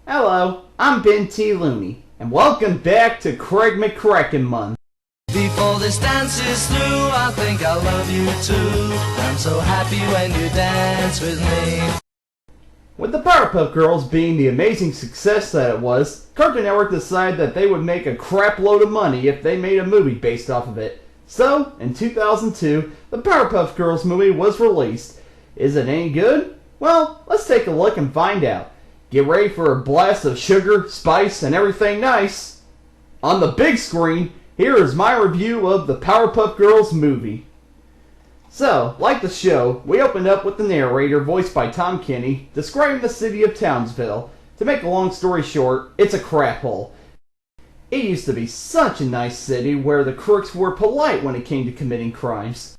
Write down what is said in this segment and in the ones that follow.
Hello, I'm Benthelooney, and welcome back to Craig McCracken Month. Before this dance is through, I think I love you too. I'm so happy when you dance with me. With the Powerpuff Girls being the amazing success that it was, Cartoon Network decided that they would make a crap load of money if they made a movie based off of it. So, in 2002, the Powerpuff Girls movie was released. Is it any good? Well, let's take a look and find out. Get ready for a blast of sugar, spice, and everything nice. On the big screen, here is my review of the Powerpuff Girls movie. So, like the show, we opened up with the narrator, voiced by Tom Kenny, describing the city of Townsville. To make a long story short, it's a crap hole. It used to be such a nice city where the crooks were polite when it came to committing crimes.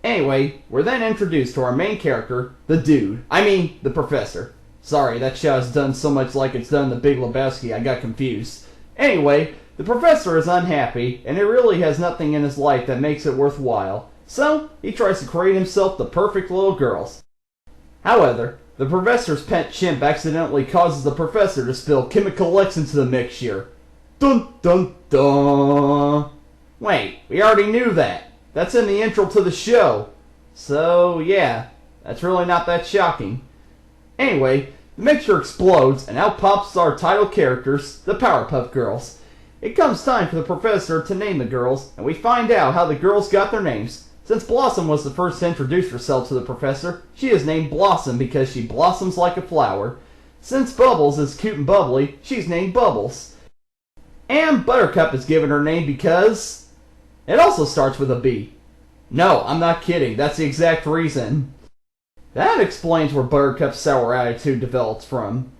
Anyway, we're then introduced to our main character, the professor. Sorry, that show is done so much like it's done in The Big Lebowski, I got confused. Anyway, the professor is unhappy, and it really has nothing in his life that makes it worthwhile. So, he tries to create himself the perfect little girls. However, the professor's pet chimp accidentally causes the professor to spill chemical X into the mixture. Dun dun dun! Wait, we already knew that. That's in the intro to the show. So, yeah, that's really not that shocking. Anyway, the mixture explodes, and out pops our title characters, the Powerpuff Girls. It comes time for the professor to name the girls, and we find out how the girls got their names. Since Blossom was the first to introduce herself to the professor, she is named Blossom because she blossoms like a flower. Since Bubbles is cute and bubbly, she's named Bubbles. And Buttercup is given her name because it also starts with a B. No, I'm not kidding, that's the exact reason. That explains where Buttercup's sour attitude develops from.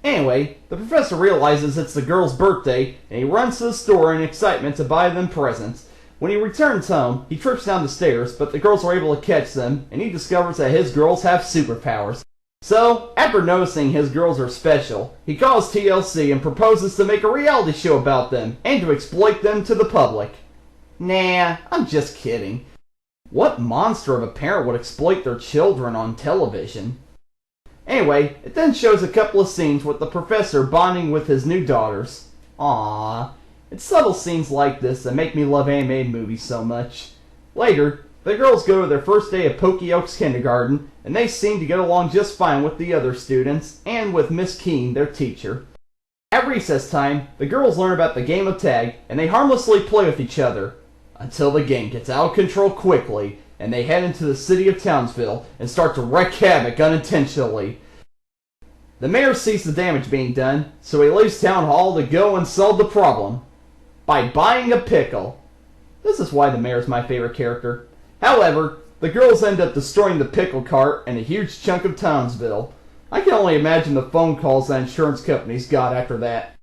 Anyway, the professor realizes it's the girl's birthday, and he runs to the store in excitement to buy them presents. When he returns home, he trips down the stairs, but the girls are able to catch them, and he discovers that his girls have superpowers. So, after noticing his girls are special, he calls TLC and proposes to make a reality show about them, and to exploit them to the public. Nah, I'm just kidding. What monster of a parent would exploit their children on television? Anyway, it then shows a couple of scenes with the professor bonding with his new daughters. Aww. It's subtle scenes like this that make me love animated movies so much. Later, the girls go to their first day of Pokey Oaks Kindergarten, and they seem to get along just fine with the other students, and with Miss Keene, their teacher. At recess time, the girls learn about the game of tag, and they harmlessly play with each other. Until the game gets out of control quickly, and they head into the city of Townsville and start to wreak havoc unintentionally. The mayor sees the damage being done, so he leaves town hall to go and solve the problem. By buying a pickle. This is why the mayor's my favorite character. However, the girls end up destroying the pickle cart and a huge chunk of Townsville. I can only imagine the phone calls that insurance companies got after that.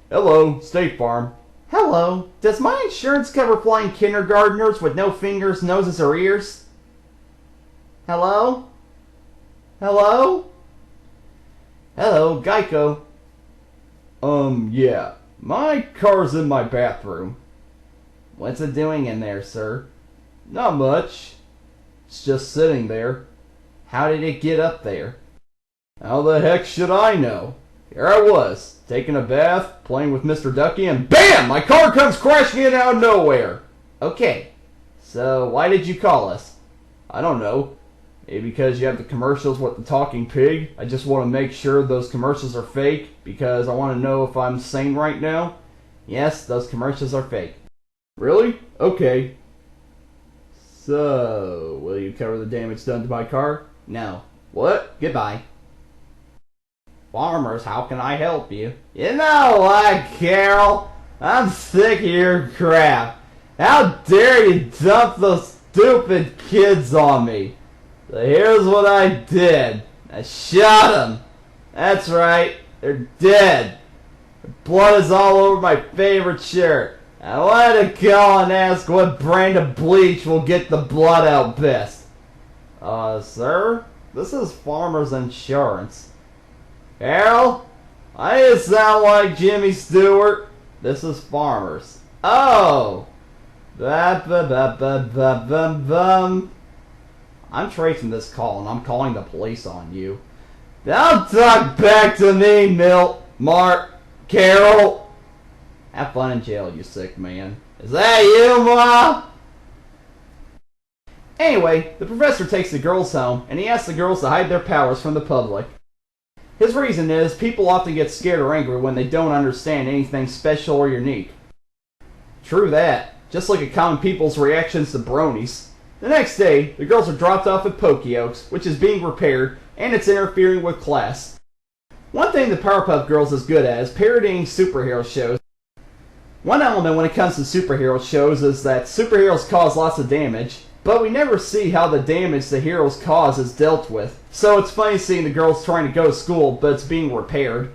Hello, State Farm. Hello, does my insurance cover flying kindergartners with no fingers, noses, or ears? Hello? Hello? Hello, Geico. Yeah, my car's in my bathroom. What's it doing in there, sir? Not much. It's just sitting there. How did it get up there? How the heck should I know? Here I was, taking a bath, playing with Mr. Ducky, and BAM! My car comes crashing in out of nowhere! Okay, so why did you call us? I don't know. Maybe because you have the commercials with the talking pig. I just want to make sure those commercials are fake, because I want to know if I'm sane right now. Yes, those commercials are fake. Really? Okay. So, will you cover the damage done to my car? No. What? Goodbye. Farmers, how can I help you? You know what, Carol? I'm sick of your crap. How dare you dump those stupid kids on me? So here's what I did. I shot them. That's right, they're dead. Their blood is all over my favorite shirt. I wanted to call and ask what brand of bleach will get the blood out best. Sir? This is Farmers Insurance. Carol? I sound like Jimmy Stewart. This is Farmers. Oh! I'm tracing this call and I'm calling the police on you. Don't talk back to me, Milt, Mark, Carol. Have fun in jail, you sick man. Is that you, Ma? Anyway, the professor takes the girls home, and he asks the girls to hide their powers from the public. His reason is, people often get scared or angry when they don't understand anything special or unique. True that, just like a common people's reactions to bronies. The next day, the girls are dropped off at Pokeokes, which is being repaired, and it's interfering with class. One thing the Powerpuff Girls is good at is parodying superhero shows. One element when it comes to superhero shows is that superheroes cause lots of damage, but we never see how the damage the heroes cause is dealt with. So it's funny seeing the girls trying to go to school, but it's being repaired.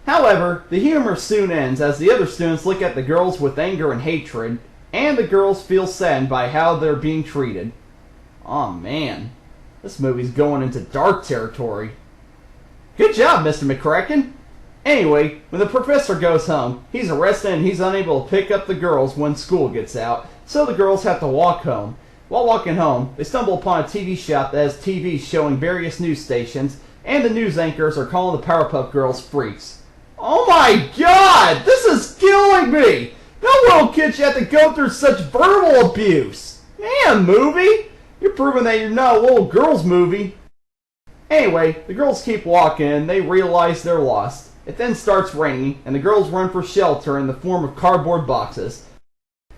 However, the humor soon ends as the other students look at the girls with anger and hatred, and the girls feel saddened by how they're being treated. Aw man, this movie's going into dark territory. Good job, Mr. McCracken! Anyway, when the professor goes home, he's arrested and he's unable to pick up the girls when school gets out, so the girls have to walk home. While walking home, they stumble upon a TV shop that has TVs showing various news stations, and the news anchors are calling the Powerpuff Girls freaks. Oh my god! This is killing me! No little kid should have to go through such verbal abuse! Man, movie! You're proving that you're not a little girl's movie. Anyway, the girls keep walking and they realize they're lost. It then starts raining, and the girls run for shelter in the form of cardboard boxes.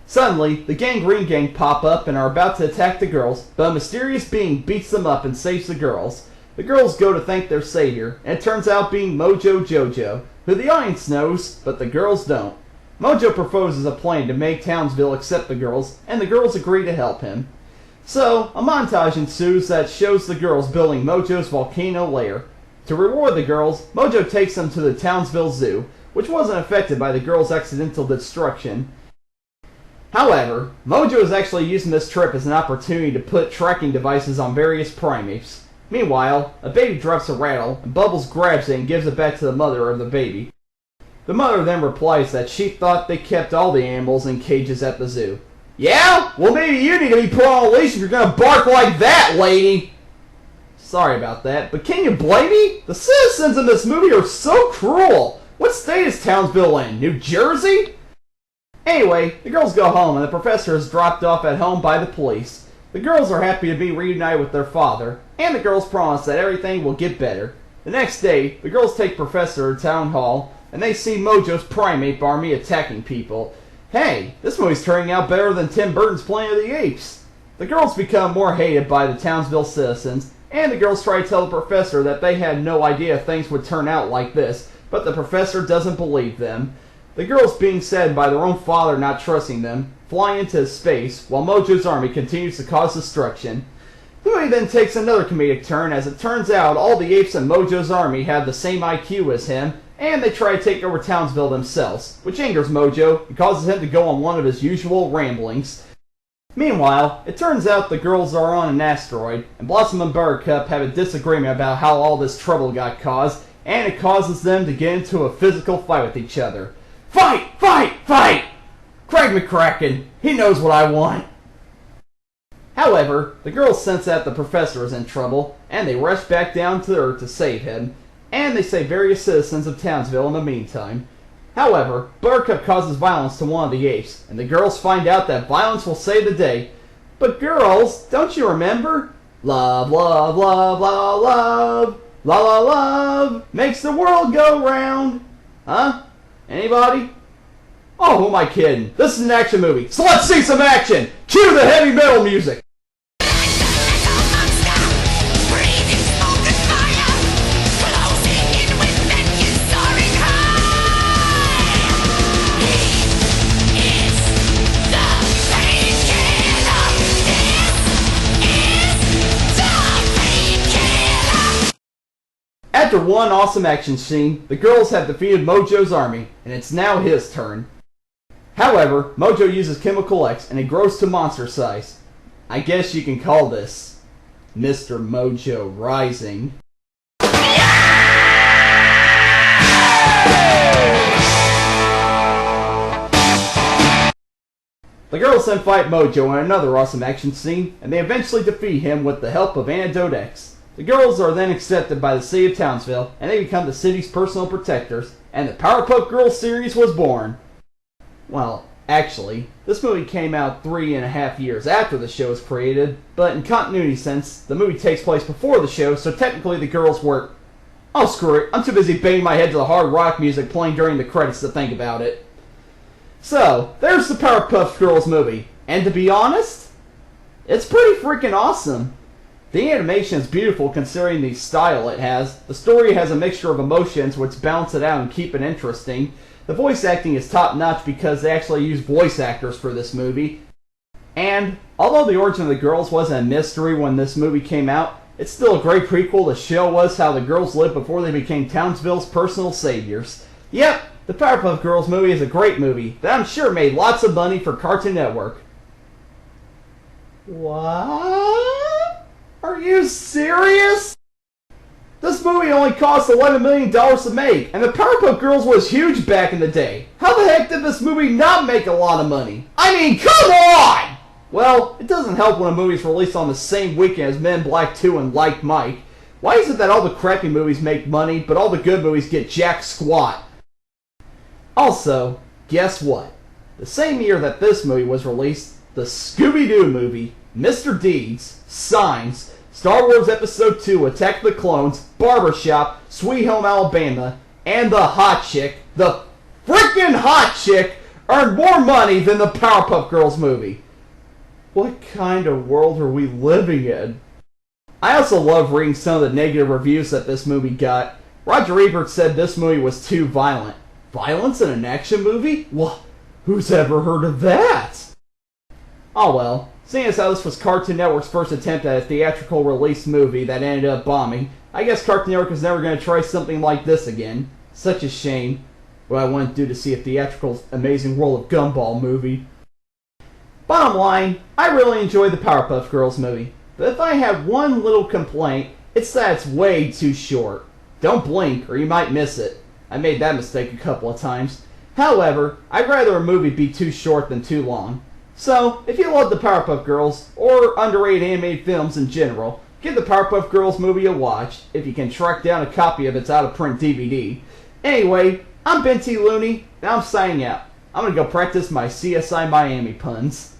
Suddenly, the Gangrene Gang pop up and are about to attack the girls, but a mysterious being beats them up and saves the girls. The girls go to thank their savior, and it turns out being Mojo Jojo, who the audience knows, but the girls don't. Mojo proposes a plan to make Townsville accept the girls, and the girls agree to help him. So, a montage ensues that shows the girls building Mojo's volcano lair. To reward the girls, Mojo takes them to the Townsville Zoo, which wasn't affected by the girls' accidental destruction. However, Mojo is actually using this trip as an opportunity to put tracking devices on various primates. Meanwhile, a baby drops a rattle, and Bubbles grabs it and gives it back to the mother of the baby. The mother then replies that she thought they kept all the animals in cages at the zoo. Yeah? Well, maybe you need to be put on a leash if you're gonna bark like that, lady! Sorry about that, but can you blame me? The citizens in this movie are so cruel! What state is Townsville in? New Jersey? Anyway, the girls go home and the professor is dropped off at home by the police. The girls are happy to be reunited with their father, and the girls promise that everything will get better. The next day, the girls take Professor to Town Hall, and they see Mojo's primate army attacking people. Hey, this movie's turning out better than Tim Burton's Planet of the Apes. The girls become more hated by the Townsville citizens, and the girls try to tell the professor that they had no idea things would turn out like this, but the professor doesn't believe them. The girls being said by their own father not trusting them, fly into space, while Mojo's army continues to cause destruction. The movie then takes another comedic turn as it turns out all the apes in Mojo's army have the same IQ as him, and they try to take over Townsville themselves, which angers Mojo and causes him to go on one of his usual ramblings. Meanwhile, it turns out the girls are on an asteroid, and Blossom and Buttercup have a disagreement about how all this trouble got caused, and it causes them to get into a physical fight with each other. Fight! Fight! Fight! Craig McCracken, he knows what I want. However, the girls sense that the professor is in trouble, and they rush back down to Earth to save him, and they save various citizens of Townsville in the meantime. However, Buttercup causes violence to one of the apes, and the girls find out that violence will save the day. But girls, don't you remember? Love, love, love, love, love, la la love, makes the world go round. Huh? Anybody? Oh, who am I kidding? This is an action movie, so let's see some action! Cue the heavy metal music! After one awesome action scene, the girls have defeated Mojo's army, and it's now his turn. However, Mojo uses Chemical X and it grows to monster size. I guess you can call this Mr. Mojo Rising. The girls then fight Mojo in another awesome action scene, and they eventually defeat him with the help of Antidote X. The girls are then accepted by the city of Townsville, and they become the city's personal protectors, and the Powerpuff Girls series was born. Well, actually, this movie came out 3.5 years after the show was created, but in continuity sense, the movie takes place before the show, so technically the girls were... Oh, screw it, I'm too busy banging my head to the hard rock music playing during the credits to think about it. So, there's the Powerpuff Girls movie, and to be honest, it's pretty freaking awesome. The animation is beautiful considering the style it has. The story has a mixture of emotions which balance it out and keep it interesting. The voice acting is top notch because they actually use voice actors for this movie. And although the origin of the girls wasn't a mystery when this movie came out, it's still a great prequel to show us how the girls lived before they became Townsville's personal saviors. Yep, the Powerpuff Girls movie is a great movie that I'm sure made lots of money for Cartoon Network. What? Are you serious? This movie only cost $11 million to make, and the Powerpuff Girls was huge back in the day. How the heck did this movie not make a lot of money? I mean, come on! Well, it doesn't help when a movie's released on the same weekend as Men in Black 2 and Like Mike. Why is it that all the crappy movies make money, but all the good movies get jack squat? Also, guess what? The same year that this movie was released, the Scooby-Doo movie, Mr. Deeds, Signs, Star Wars Episode 2, Attack the Clones, Barbershop, Sweet Home Alabama, and the Hot Chick, the freaking Hot Chick, earned more money than the Powerpuff Girls movie. What kind of world are we living in? I also love reading some of the negative reviews that this movie got. Roger Ebert said this movie was too violent. Violence in an action movie? Well, who's ever heard of that? Oh well. Seeing as how this was Cartoon Network's first attempt at a theatrical release movie that ended up bombing, I guess Cartoon Network is never going to try something like this again. Such a shame. What I wouldn't do to see a theatrical Amazing World of Gumball movie. Bottom line, I really enjoyed the Powerpuff Girls movie. But if I have one little complaint, it's that it's way too short. Don't blink or you might miss it. I made that mistake a couple of times. However, I'd rather a movie be too short than too long. So, if you love the Powerpuff Girls, or underrated animated films in general, give the Powerpuff Girls movie a watch, if you can track down a copy of its out-of-print DVD. Anyway, I'm Benthelooney, and I'm signing out. I'm gonna go practice my CSI Miami puns.